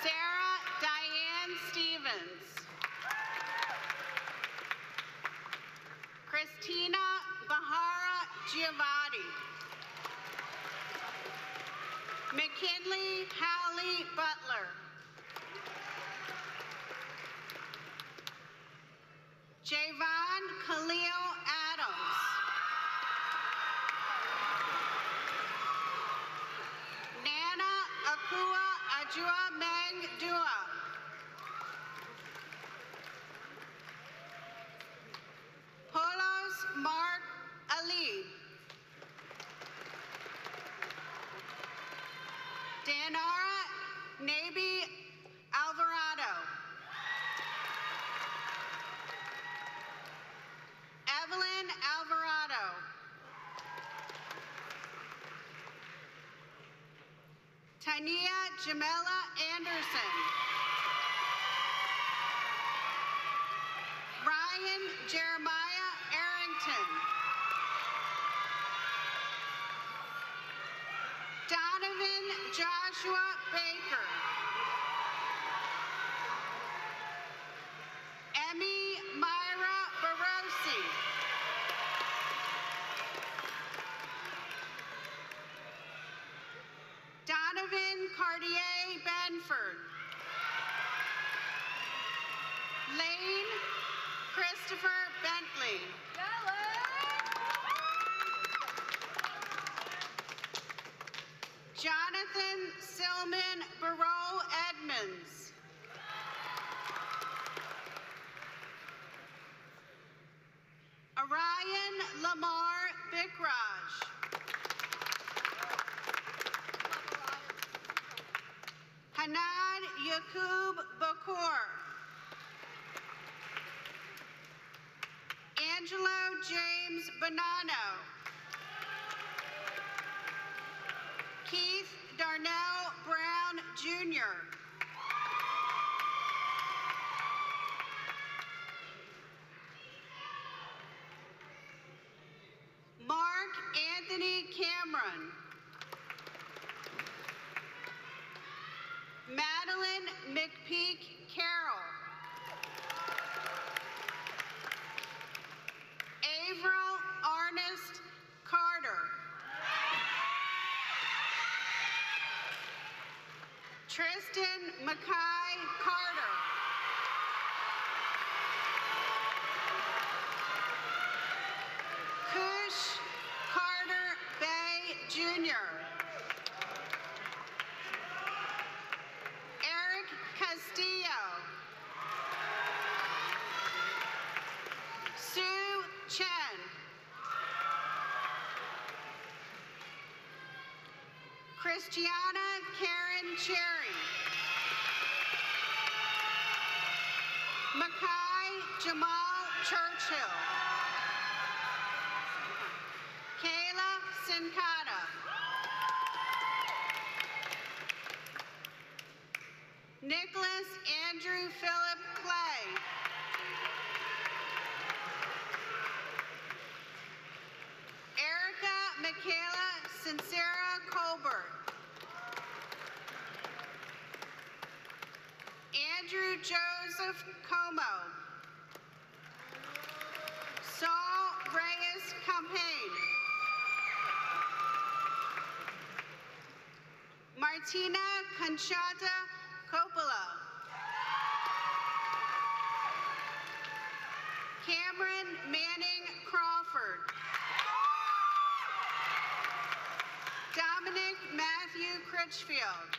Sarah Diane Stevens. Christina Giavaldi. McKinley Howley Butler. Javon Khalil Adams. Nana Akua Ajua Meng Dua. Polos Mark Ali. Danara Nabi Alvarado. Evelyn Alvarado. Tania Jamela Anderson. Ryan Jeremiah Arrington. Donovan Joshua Baker. Emmy Myra Barosi. Donovan Cartier Benford. Lane Christopher Bentley. Jonathan Silman Barol Edmonds. Orion Lamar Bikraj. Hanad Yaqub Bakur. Angelo James Bonanno. Keith Darnell Brown Jr. Mark Anthony Cameron. Madeline McPeak Carroll. Avril Arnest Carter. Tristan Mackay Carter. Kush Carter Bay Jr. Eric Castillo. Sue Chen. Christiana Karen Cherry. Mackay Jamal Churchill. Kayla Sincata. Nicholas Andrew Philip Clay. Erica Michaela Sincera Colbert. Andrew Joseph Como. Saul Reyes Campaign. Martina Conchata Coppola. Cameron Manning Crawford. Dominic Matthew Critchfield.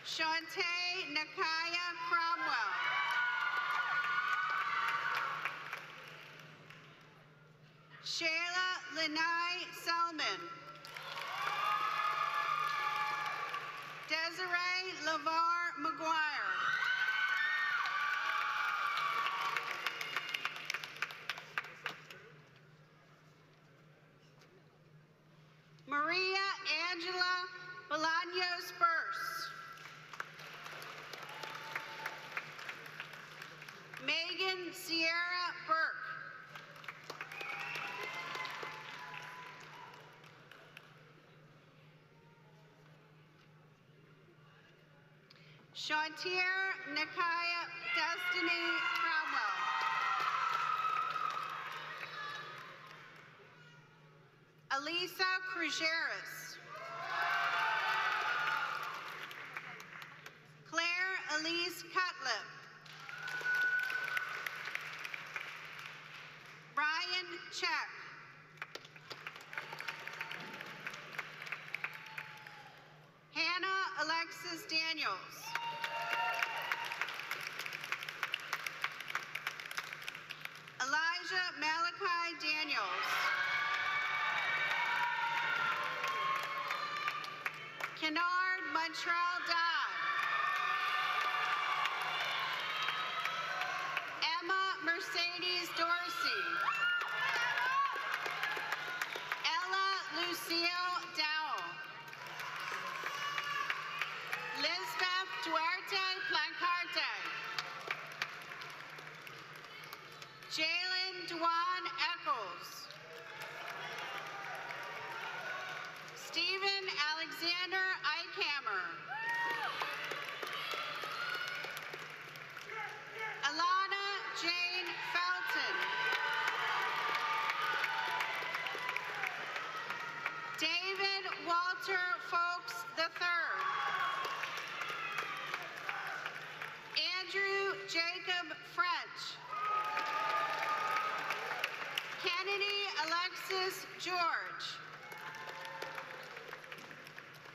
Shantae Nakaya Cromwell. Shayla Lanai Selman. Desiree LaVar McGuire. Maria Angela Bolaños Burse. Megan Sierra Burke. Shantier Nakaya Destiny Cromwell. Elisa Crujeras. Claire Elise Cutlip. Brian Check. Hannah Alexis Daniels. Elijah Malachi Daniels. Kennard Montreal Dodd. Emma Mercedes Dorsey. Ella Lucille Dowell. Lisbeth Duarte Plancarte. Jalen Dwan Eccles. Stephen Alexander Eichhammer. Alana Jane Felton. David Walter Folks III. Andrew Jacob French. Kennedy Alexis George.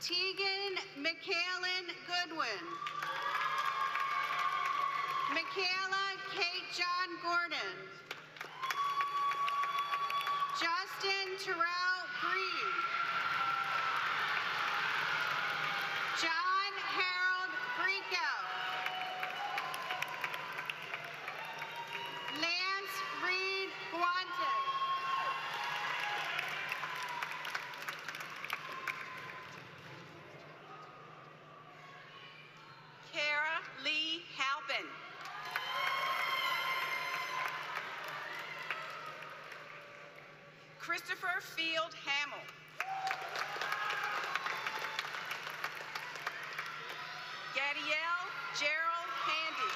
Tegan McKaylin Goodwin. Michaela Kate John Gordon. Justin Terrell Breed. John Harold Brico. Lance Reed Guante. Kara Lee Halpin. Christopher Field Hamill. Gadiel Gerald Handy.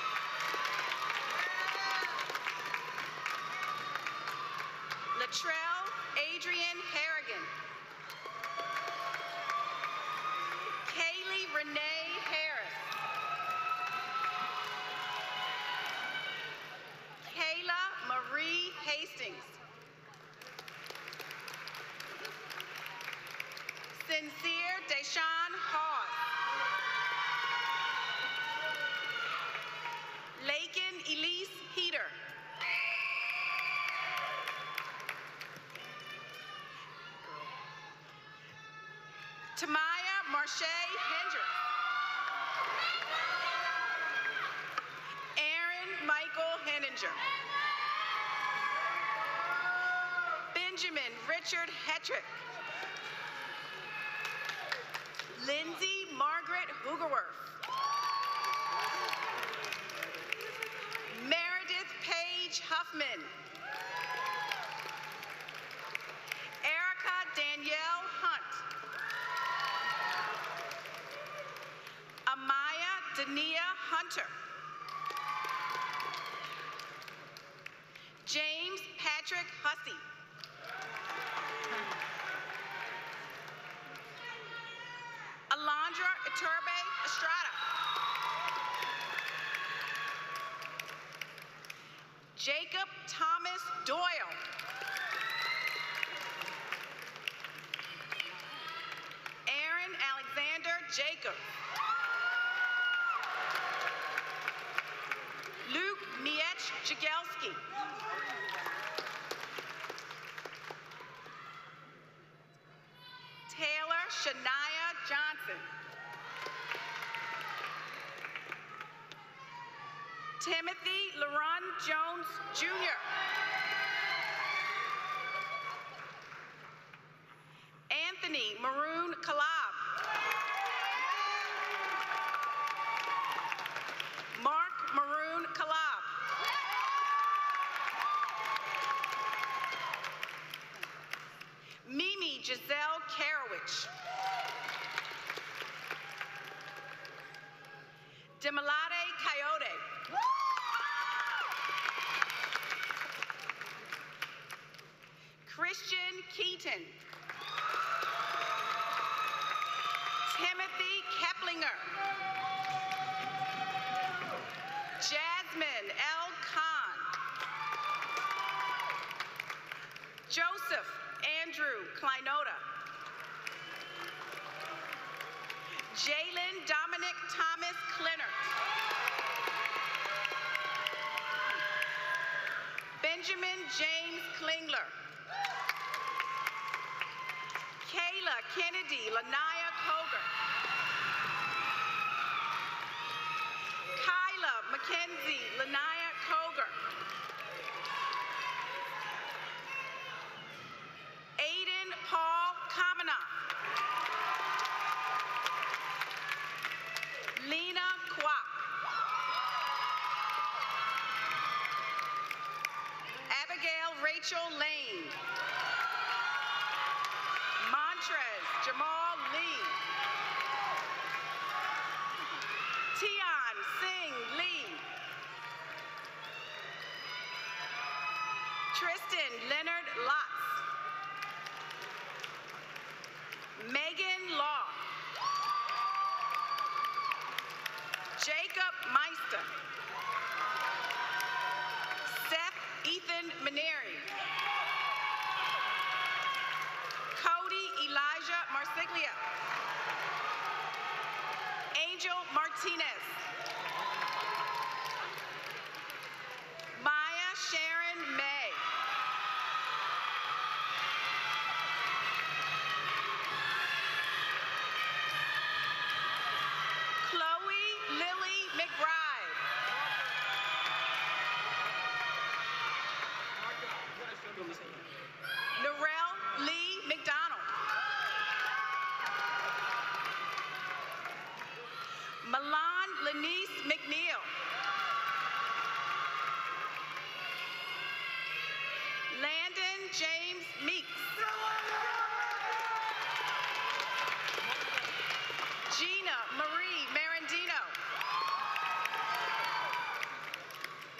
Latrell Adrian Harrigan. Kaylee Renee Harris. Kayla Marie Hastings. Sincere Deshawn Hawes. Lakin Elise Heater. Tamaya Marche Hendricks. Aaron Michael Henninger. Benjamin Richard Hetrick. Lindsay Margaret Hoogerworth. Meredith Paige Huffman. Erica Danielle Hunt. Amaya Dania Hunter. James Patrick Hussey. Alondra Iturbe Estrada. Jacob Thomas Doyle. Aaron Alexander Jacob. Shigelski. Taylor Shania Johnson. Timothy LaRon Jones, Jr. Anthony Maroon Kalab. Mark Maroon Kalab. Mimi Giselle Karowich. Demolade Coyote. Christian Keaton. Timothy Keplinger. Jasmine L. Khan. Joseph Andrew Kleinota. Jalen Dominic Thomas Clinert. Benjamin James Klingler. Kayla Kennedy Lanaya Koger. Kyla Mackenzie Lanaya Koger. Aiden Paul Kamanoff. Lena Kwok. Abigail Rachel Lane. Montrez Jamal Lee. Tian Singh Lee. Tristan Leonard Lotz. Megan Law. Jacob Meister. Seth Ethan Maneri. Cody Elijah Marsiglia. Angel Martinez. Maya Sharon May. Chloe Lily McBride. Narelle Lee McDonald. Milan Lanice McNeil. Landon James Meeks. Gina Marie Marandino.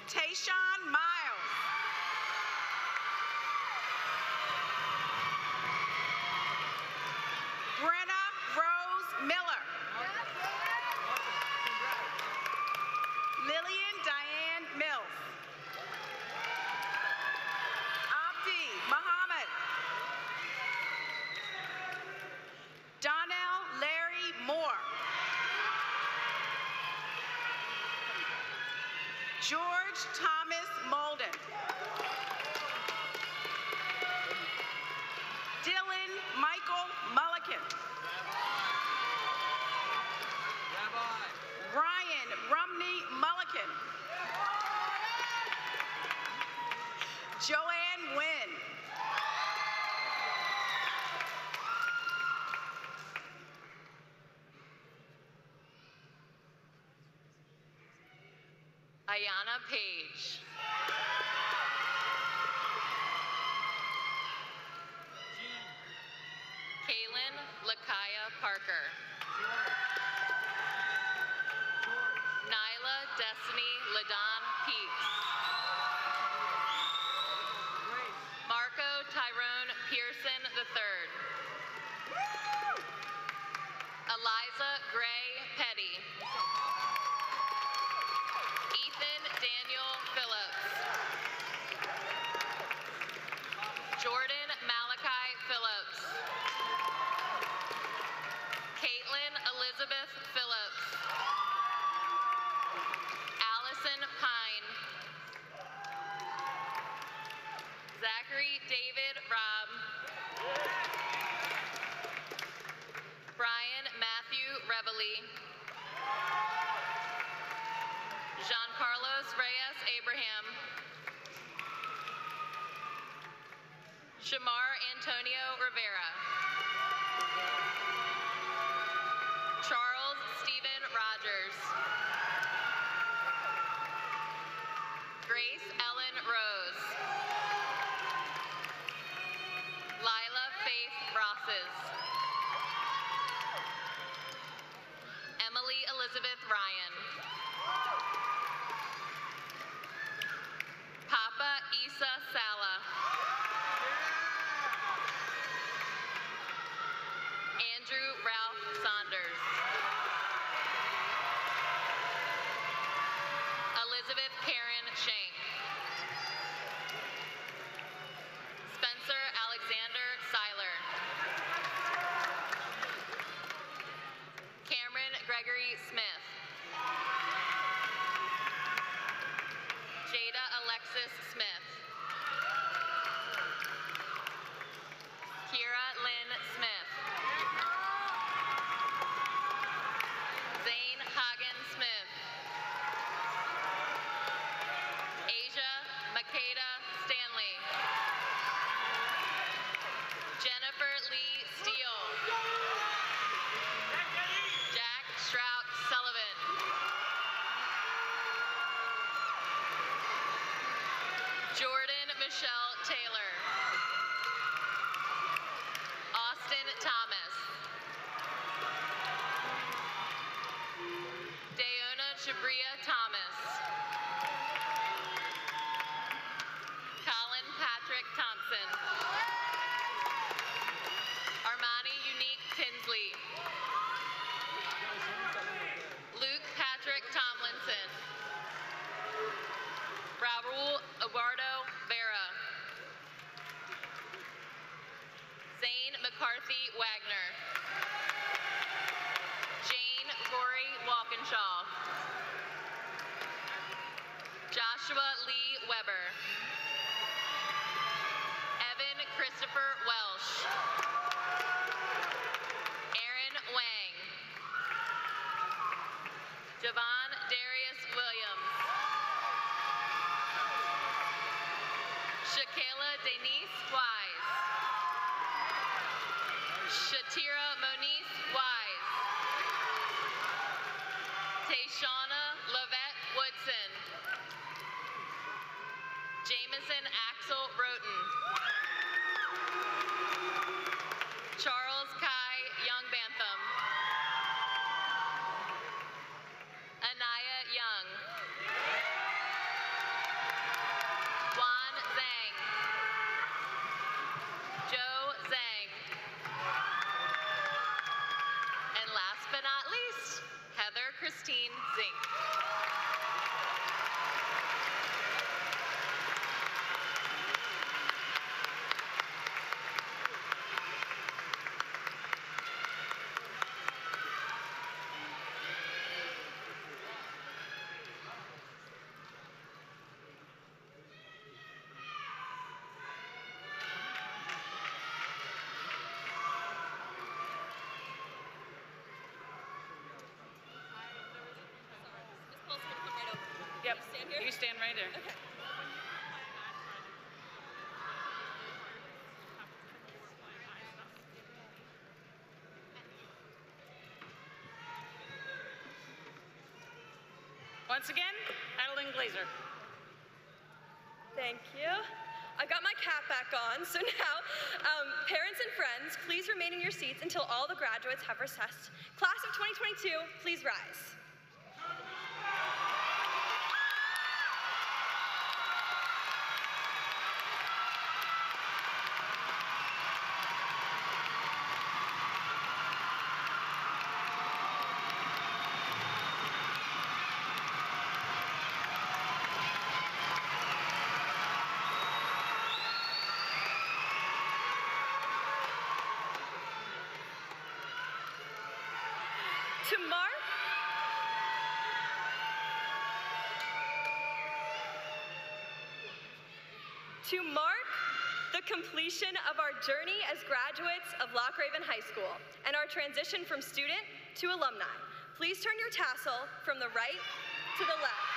Tayshawn Miles. Brenna Rose Miller. Lillian Diane Mills. Abdi Muhammad. Donnell Larry Moore. George Thomas Molden. Dylan Michael Mulliken. Ryan Rumney Mulliken. Joanne Wynn. Ayana Page. Kaylin Lakaya Parker. Nyla Destiny Ladon Peaks. Marco Tyrone Pearson III. Eliza Gray Petty. Ethan Daniel Phillips. Jordan Malachi Phillips. Caitlin Elizabeth Phillips. Allison Pine. Lee. Jean Carlos Reyes Abraham. Shamar Antonio Rivera. Charles Stephen Rogers. Grace Ellen Rose. Lila Faith Rosses. Emily Elizabeth Ryan. Papa Isa Sala. Andrew Ralph Saunders. Elizabeth Karen Shank. Spencer Alexander Seiler. Cameron Gregory Smith. Jada Alexis Smith. Kira Lynn Smith. Zane Hagen Smith. Asia Makeda Stanley. Jennifer Lee Steele. Jack Strout Sullivan. Jordan Michelle Taylor. Austin Thomas. Dayona Chabria Thomas. Colin Patrick Thompson. Armani Unique Tinsley. Luke Patrick Tomlinson. Raul Eduardo Vera. Zane McCarthy Wagner. Jane Rory Walkinshaw. Joshua Lee Weber. Evan Christopher Welsh. Aaron Wang. Javon Darius Williams. Shakayla Denise Wise. Shatira Monice Wise. Tayshana Lavette Woodson. Jameson Axel Roten. Charles Kai Young Bantham. Anaya Young. Juan Zhang. Joe Zhang. And last but not least, Heather Christine Zink. Yep. You stand right there. Okay. Once again, Adeline Glazer. Thank you. I got my cap back on, so now, parents and friends, please remain in your seats until all the graduates have recessed. Class of 2022, please rise. To mark the completion of our journey as graduates of Loch Raven High School and our transition from student to alumni, Please turn your tassel from the right to the left.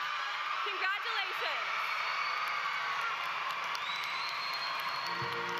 Congratulations.